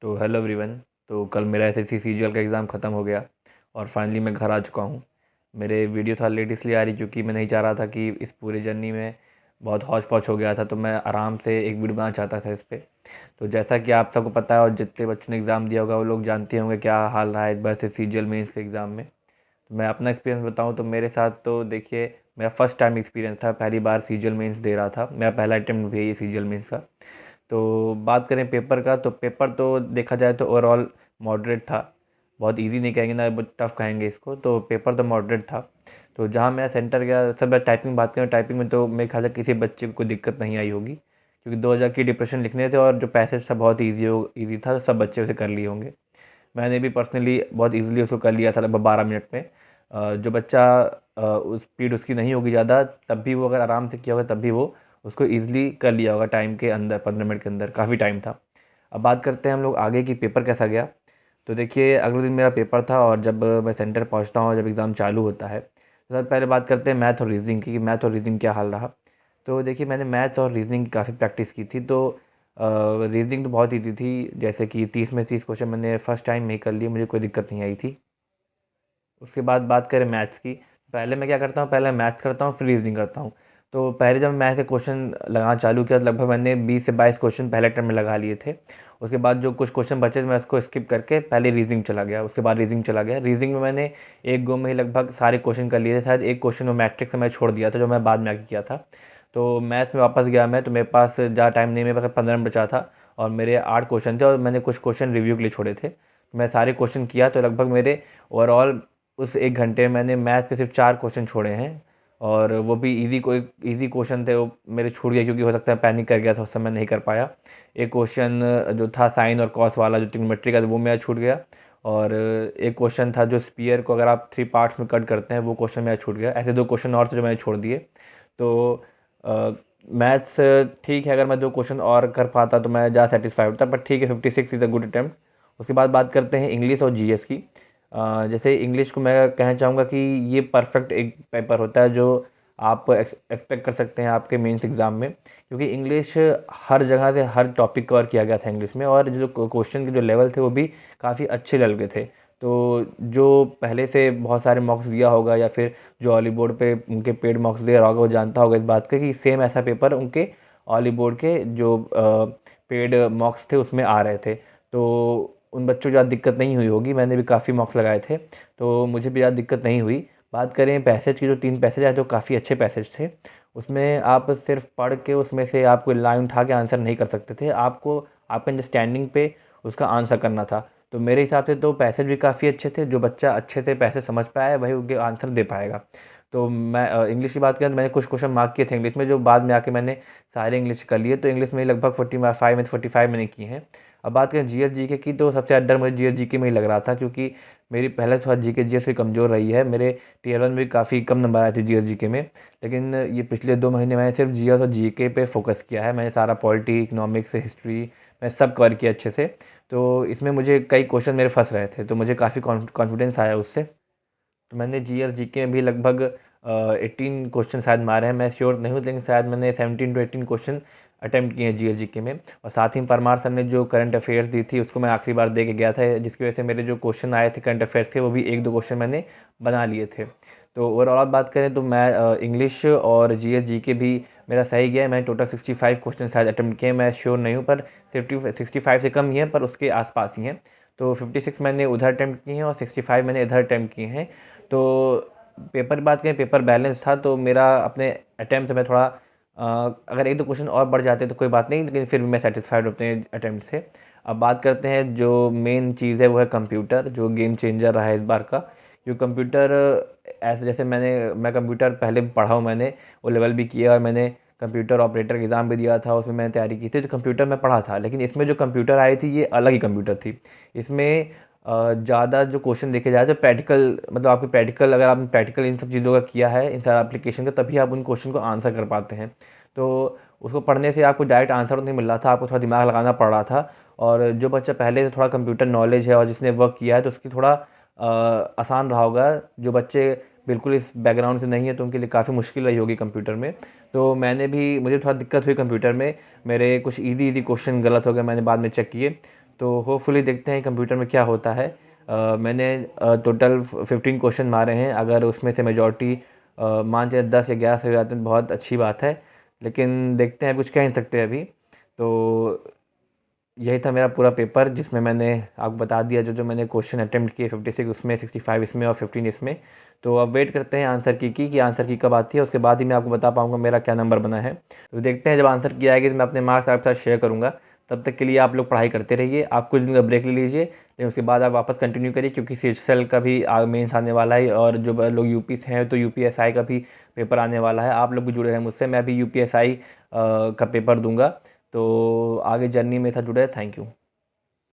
तो hello everyone. तो कल मेरा एसएससी सीजीएल का एग्ज़ाम ख़त्म हो गया और फाइनली मैं घर आ चुका हूँ। मेरे वीडियो थोड़ा लेट इसलिए आ रही क्योंकि मैं नहीं चाह रहा था कि इस पूरे जर्नी में बहुत हौच पौच हो गया था, तो मैं आराम से एक वीडियो बनाना चाहता था इस पे। तो जैसा कि आप सबको पता है और जितने बच्चों ने एग्ज़ाम दिया होगा वो लोग जानते होंगे क्या हाल रहा है इस बार से सीजीएल मेंस के एग्ज़ाम में। तो मैं अपना एक्सपीरियंस बताऊँ तो मेरे साथ तो देखिए, मेरा फर्स्ट टाइम एक्सपीरियंस था, पहली बार सीजीएल मेंस दे रहा था, मेरा पहला अटेम्प्ट भी है ये सीजीएल मेंस का। तो बात करें पेपर का, तो पेपर तो देखा जाए तो ओवरऑल मॉडरेट था। बहुत इजी नहीं कहेंगे ना, बहुत टफ कहेंगे इसको, तो पेपर तो मॉडरेट था। तो जहाँ मेरा सेंटर गया, सब टाइपिंग बात करें, टाइपिंग में तो मेरे ख्याल से किसी बच्चे को कोई दिक्कत नहीं आई होगी, क्योंकि 2000 की डिप्रेशन लिखने थे और जो पैसेज था बहुत ईजी था, तो सब बच्चे उसे कर लिए होंगे। मैंने भी पर्सनली बहुत ईजिली उसको कर लिया था लगभग 12 मिनट में। जो बच्चा उस स्पीड उसकी नहीं होगी ज़्यादा, तब भी वो अगर आराम से किया होगा तब भी वो उसको ईज़िली कर लिया होगा टाइम के अंदर, 15 मिनट के अंदर, काफ़ी टाइम था। अब बात करते हैं हम लोग आगे कि पेपर कैसा गया। तो देखिए, अगले दिन मेरा पेपर था और जब मैं सेंटर पहुंचता हूँ, जब एग्ज़ाम चालू होता है, तो सबसे पहले बात करते हैं मैथ और रीजनिंग की, कि मैथ और रीजनिंग क्या हाल रहा। तो देखिए, मैंने मैथ्स और रीजनिंग की काफ़ी प्रैक्टिस की थी, तो रीजनिंग तो बहुत ईजी थी, जैसे कि 30 में 30 क्वेश्चन मैंने फर्स्ट टाइम में ही कर लिए, मुझे कोई दिक्कत नहीं आई थी। उसके बाद बात करें मैथ्स की, पहले मैं क्या करता हूँ, पहले मैथ्स करता हूँ फिर रीजनिंग करता हूँ। तो पहले जब मैथ के क्वेश्चन लगाना चालू किया तो लगभग मैंने 20 से 22 क्वेश्चन पहले अटेम्प्ट में लगा लिए थे। उसके बाद जो कुछ क्वेश्चन बचे मैं उसको स्किप करके पहले रीजनिंग चला गया, उसके बाद रीजनिंग चला गया। रीजनिंग में मैंने एक गो में ही लगभग सारे क्वेश्चन कर लिए थे, शायद एक क्वेश्चन में मैट्रिक्स में मैं छोड़ दिया था जो मैं बाद में आके किया था। तो मैथ्स में वापस गया मैं, तो मेरे पास ज़्यादा टाइम नहीं, मेरे पास 15 मिनट बचा था और मेरे 8 क्वेश्चन थे और मैंने कुछ क्वेश्चन रिव्यू के लिए छोड़े थे। मैं सारे क्वेश्चन किया तो लगभग मेरे ओवरऑल उस 1 घंटे में मैंने मैथ्स के सिर्फ 4 क्वेश्चन छोड़े हैं, और वो भी ईज़ी क्वेश्चन थे, वो मेरे छूट गए क्योंकि हो सकता है पैनिक कर गया था उस समय, नहीं कर पाया। एक क्वेश्चन जो था साइन और कॉस वाला जो ट्रिग्नोमेट्री का, वो मेरा छूट गया। और एक क्वेश्चन था जो स्फीयर को अगर आप 3 पार्ट्स में कट करते हैं, वो क्वेश्चन मेरा छूट गया। ऐसे 2 क्वेश्चन और थे जो मैंने छोड़ दिए। तो मैथ्स ठीक है, अगर मैं 2 क्वेश्चन और कर पाता तो मैं ज़्यादा सेटिस्फाई होता, बट ठीक है, 56 इज़ अ गुड अटेम्प्ट। उसके बाद बात करते हैं इंग्लिश और जीएस की। जैसे इंग्लिश को मैं कहना चाहूँगा कि ये परफेक्ट एक पेपर होता है जो आप एक्सपेक्ट कर सकते हैं आपके मेंस एग्ज़ाम में, क्योंकि इंग्लिश हर जगह से हर टॉपिक कवर किया गया था इंग्लिश में, और जो क्वेश्चन के जो लेवल थे वो भी काफ़ी अच्छे लेवल के थे। तो जो पहले से बहुत सारे मॉक्स दिया होगा या फिर जो ऑली बोर्ड पे उनके पेड मॉक्स दे रहा होगा, वो जानता होगा इस बात का कि सेम ऐसा पेपर उनके ऑली बोर्ड के जो पेड मॉक्स थे उसमें आ रहे थे। तो उन बच्चों को ज़्यादा दिक्कत नहीं हुई होगी, मैंने भी काफ़ी मॉक्स लगाए थे, तो मुझे भी ज़्यादा दिक्कत नहीं हुई। बात करें पैसेज की, जो 3 पैसेज आए तो काफ़ी अच्छे पैसेज थे। उसमें आप सिर्फ पढ़ के उसमें से आप कोई लाइन उठा के आंसर नहीं कर सकते थे, आपको आपके अंडरस्टैंडिंग पे उसका आंसर करना था। तो मेरे हिसाब से तो पैसेज भी काफ़ी अच्छे थे, जो बच्चा अच्छे से पैसे समझ पाया वही उनके आंसर दे पाएगा। तो मैं इंग्लिश की बात करें तो मैंने कुछ क्वेश्चन मार्क किए थे इंग्लिश में, जो बाद में आके मैंने सारे इंग्लिश कर लिए, तो इंग्लिश में लगभग 45 में से 45 मैंने किए हैं। अब बात करें जीएस जीके की, तो सबसे ज़्यादा डर मुझे जीएस जीके में ही लग रहा था, क्योंकि मेरी पहले थोड़ा जीके जीएस से कमज़ोर रही है, मेरे टीयर 1 में भी काफ़ी कम नंबर आए थे जीएस जीके में। लेकिन ये पिछले 2 महीने मैंने सिर्फ जीएस और जीके पे फोकस किया है, मैंने सारा पॉलिटी, इकोनॉमिक्स, हिस्ट्री मैं सब कवर किया अच्छे से। तो इसमें मुझे कई क्वेश्चन मेरे फंस रहे थे, तो मुझे काफ़ी कॉन्फिडेंस आया उससे। तो मैंने जीएस जीके में भी लगभग 18 क्वेश्चन शायद मारे हैं, मैं श्योर नहीं हूँ, लेकिन शायद मैंने 17 टू 18 क्वेश्चन अटेम्प्ट किए हैं जीएस जीके में। और साथ ही परमार सर ने जो करंट अफेयर्स दी थी उसको मैं आखिरी बार दे के गया था, जिसकी वजह से मेरे जो क्वेश्चन आए थे करंट अफेयर्स के, वो भी 1-2 क्वेश्चन मैंने बना लिए थे। तो ओवरऑल बात करें तो मैं इंग्लिश और जीएस जीके भी मेरा सही गया है। मैंने टोटल 65 क्वेश्चन शायद अटेम्प्ट किए हैं, मैं श्योर नहीं हूँ, पर 65 से कम ही है, पर उसके आसपास ही हैं। तो 56 मैंने उधर अटेम्प्ट किए हैं और 65 मैंने इधर अटेम्प्ट किए हैं। तो पेपर की बात करें, पेपर बैलेंस था, तो मेरा अपने अटेम्प्ट से मैं थोड़ा अगर 1-2 क्वेश्चन और बढ़ जाते तो कोई बात नहीं, लेकिन फिर भी मैं सेटिस्फाइड हूँ अपने अटेम्प्ट से। अब बात करते हैं जो मेन चीज़ है, वो है कंप्यूटर, जो गेम चेंजर रहा है इस बार का। क्योंकि कंप्यूटर ऐसे, जैसे मैं कंप्यूटर पहले भी पढ़ा हूँ, मैंने वो लेवल भी किया और मैंने कंप्यूटर ऑपरेटर का एग्ज़ाम भी दिया था, उसमें मैंने तैयारी की थी, तो कंप्यूटर में पढ़ा था। लेकिन इसमें जो कंप्यूटर आई थी ये अलग ही कंप्यूटर थी। इसमें ज़्यादा जो क्वेश्चन देखे जाए तो प्रैक्टिकल, मतलब आपके प्रैक्टिकल, अगर आपने प्रैक्टिकल इन सब चीज़ों का किया है, इन सारा एप्लीकेशन का, तभी आप उन क्वेश्चन को आंसर कर पाते हैं। तो उसको पढ़ने से आपको डायरेक्ट आंसर तो नहीं मिल रहा था, आपको थोड़ा दिमाग लगाना पड़ रहा था। और जो बच्चा पहले से थोड़ा कंप्यूटर नॉलेज है और जिसने वर्क किया है, तो उसकी थोड़ा आसान रहा होगा। जो बच्चे बिल्कुल इस बैकग्राउंड से नहीं है, तो उनके लिए काफ़ी मुश्किल रही होगी कंप्यूटर में। तो मुझे थोड़ा दिक्कत हुई कंप्यूटर में, मेरे कुछ ईज़ी क्वेश्चन गलत हो गए, मैंने बाद में चेक किए। तो होपफुली देखते हैं कंप्यूटर में क्या होता है। मैंने टोटल 15 क्वेश्चन मारे हैं। अगर उसमें से मेजॉरिटी मान चलिए 10 या 11 सही हो जाते हैं तो बहुत अच्छी बात है, लेकिन देखते हैं, कुछ कह नहीं सकते अभी। तो यही था मेरा पूरा पेपर, जिसमें मैंने आपको बता दिया जो जो मैंने क्वेश्चन अटेम्प्ट किए, 56 उसमें, 65 इसमें और 15 इसमें। तो अब वेट करते हैं आंसर की कि आंसर की कब आती है, उसके बाद ही मैं आपको बता पाऊँगा मेरा क्या नंबर बना है। तो देखते हैं, जब आंसर की आएगी तो मैं अपने मार्क्स आपके साथ शेयर करूँगा। तब तक के लिए आप लोग पढ़ाई करते रहिए। आप कुछ दिन का ब्रेक ले लीजिए, लेकिन उसके बाद आप वापस कंटिन्यू करिए, क्योंकि CHSL का भी मेंस आने वाला है, और जो लोग यूपी से हैं तो UPSI का भी पेपर आने वाला है। आप लोग भी जुड़े रहें मुझसे, मैं भी UPSI का पेपर दूंगा। तो आगे जर्नी में था जुड़े, थैंक यू।